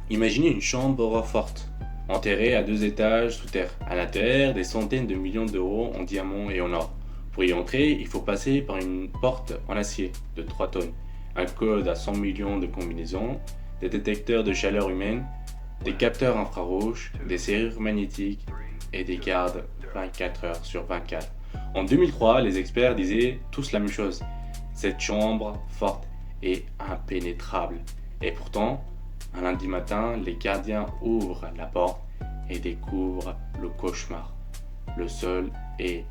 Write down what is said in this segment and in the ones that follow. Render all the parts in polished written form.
Imaginez une chambre forte, enterrée à 2 étages sous terre. À l'intérieur, des centaines de millions d'euros en diamants et en or. Pour y entrer, il faut passer par une porte en acier de 3 tonnes, un code à 100 millions de combinaisons, des détecteurs de chaleur humaine, des capteurs infrarouges, des serrures magnétiques et des gardes 24 heures sur 24. En 2003, les experts disaient tous la même chose. Cette chambre forte est impénétrable. Et pourtant, un lundi matin, les gardiens ouvrent la porte et découvrent le cauchemar. Le sol est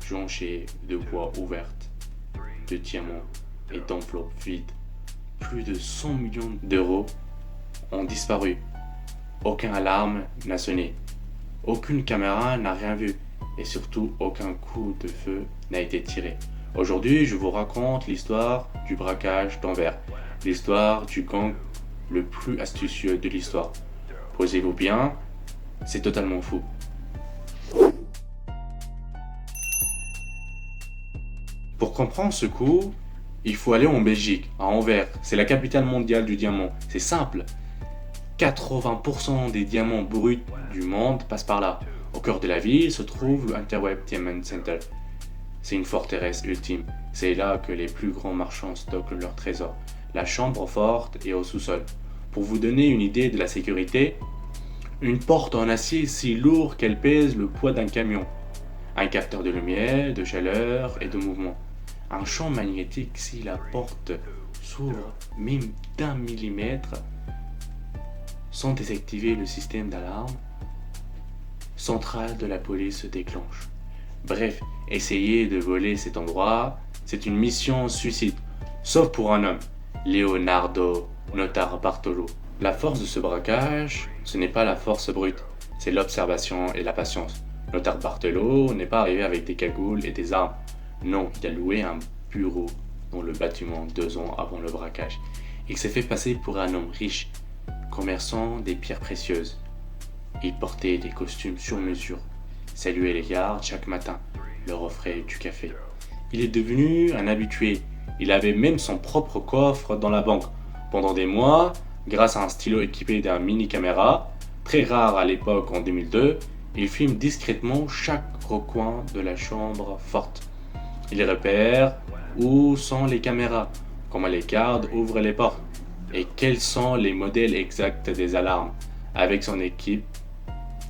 jonché de voies ouvertes, de diamants et d'enveloppes vides. Plus de 100 millions d'euros ont disparu. Aucun alarme n'a sonné. Aucune caméra n'a rien vu. Et surtout, aucun coup de feu n'a été tiré. Aujourd'hui, je vous raconte l'histoire du braquage d'Anvers. L'histoire du gang le plus astucieux de l'histoire. Posez-vous bien, c'est totalement fou. Pour comprendre ce coup, il faut aller en Belgique, à Anvers. C'est la capitale mondiale du diamant. C'est simple. 80% des diamants bruts du monde passent par là. Au cœur de la ville se trouve l'Interweb Diamond Center. C'est une forteresse ultime. C'est là que les plus grands marchands stockent leurs trésors. La chambre forte est au sous-sol. Pour vous donner une idée de la sécurité, une porte en acier si lourde qu'elle pèse le poids d'un camion. Un capteur de lumière, de chaleur et de mouvement. Un champ magnétique si la porte s'ouvre même d'un millimètre sans désactiver le système d'alarme central de la police se déclenche. Bref, essayer de voler cet endroit, c'est une mission suicide, sauf pour un homme, Leonardo Notar Bartolo. La force de ce braquage, ce n'est pas la force brute, c'est l'observation et la patience. Notar Bartolo n'est pas arrivé avec des cagoules et des armes. Non, il a loué un bureau dans le bâtiment 2 ans avant le braquage. Il s'est fait passer pour un homme riche, commerçant des pierres précieuses. Il portait des costumes sur mesure, saluait les gardes chaque matin, leur offrait du café. Il est devenu un habitué. Il avait même son propre coffre dans la banque. Pendant des mois, grâce à un stylo équipé d'un mini-caméra, très rare à l'époque en 2002, il filme discrètement chaque recoin de la chambre forte. Il repère où sont les caméras, comment les gardes ouvrent les portes et quels sont les modèles exacts des alarmes. Avec son équipe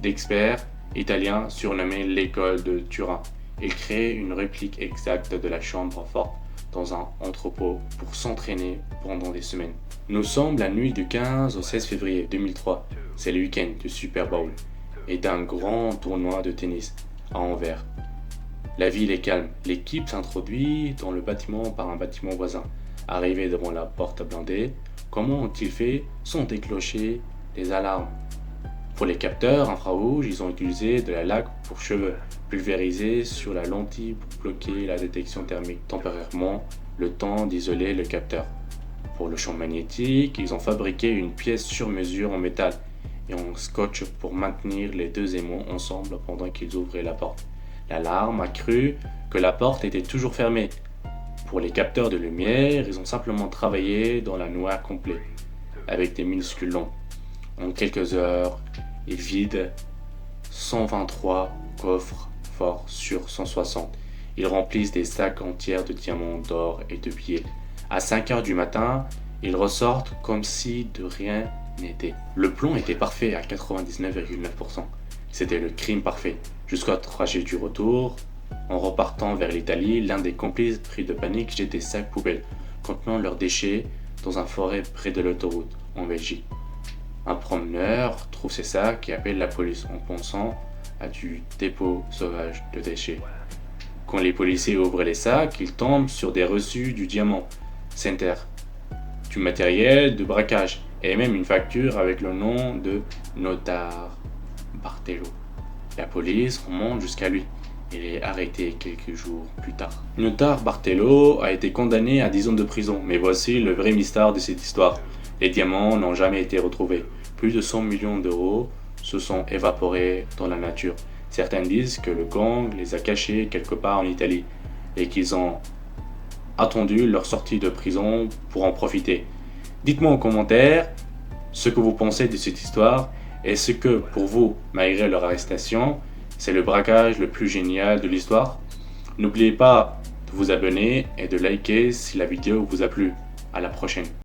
d'experts italiens surnommée l'école de Turin, il crée une réplique exacte de la chambre forte dans un entrepôt pour s'entraîner pendant des semaines. Nous sommes la nuit du 15 au 16 février 2003. C'est le week-end du Super Bowl et d'un grand tournoi de tennis à Anvers. La ville est calme. L'équipe s'introduit dans le bâtiment par un bâtiment voisin. Arrivé devant la porte blindée, comment ont-ils fait sans déclencher les alarmes? Pour les capteurs infrarouges, ils ont utilisé de la laque pour cheveux, pulvérisée sur la lentille pour bloquer la détection thermique temporairement, le temps d'isoler le capteur. Pour le champ magnétique, ils ont fabriqué une pièce sur mesure en métal et en scotch pour maintenir les deux aimants ensemble pendant qu'ils ouvraient la porte. L'alarme a cru que la porte était toujours fermée. Pour les capteurs de lumière, ils ont simplement travaillé dans la noire complète, avec des minuscules lampes. En quelques heures, ils vident 123 coffres forts sur 160. Ils remplissent des sacs entiers de diamants, d'or et de billets. À 5 heures du matin, ils ressortent comme si de rien n'était. Le plan était parfait à 99,9%. C'était le crime parfait. Jusqu'au trajet du retour, en repartant vers l'Italie, l'un des complices pris de panique jette des sacs poubelles contenant leurs déchets dans un forêt près de l'autoroute en Belgique. Un promeneur trouve ces sacs et appelle la police en pensant à du dépôt sauvage de déchets. Quand les policiers ouvrent les sacs, ils tombent sur des reçus du Diamond Center, du matériel de braquage et même une facture avec le nom de Notar Bartolo. La police remonte jusqu'à lui. Il est arrêté quelques jours plus tard. Notar Bartolo a été condamné à 10 ans de prison, mais voici le vrai mystère de cette histoire. Les diamants n'ont jamais été retrouvés. Plus de 100 millions d'euros se sont évaporés dans la nature. Certains disent que le gang les a cachés quelque part en Italie et qu'ils ont attendu leur sortie de prison pour en profiter. Dites-moi en commentaire ce que vous pensez de cette histoire et ce que, pour vous, malgré leur arrestation, c'est le braquage le plus génial de l'histoire. N'oubliez pas de vous abonner et de liker si la vidéo vous a plu. À la prochaine.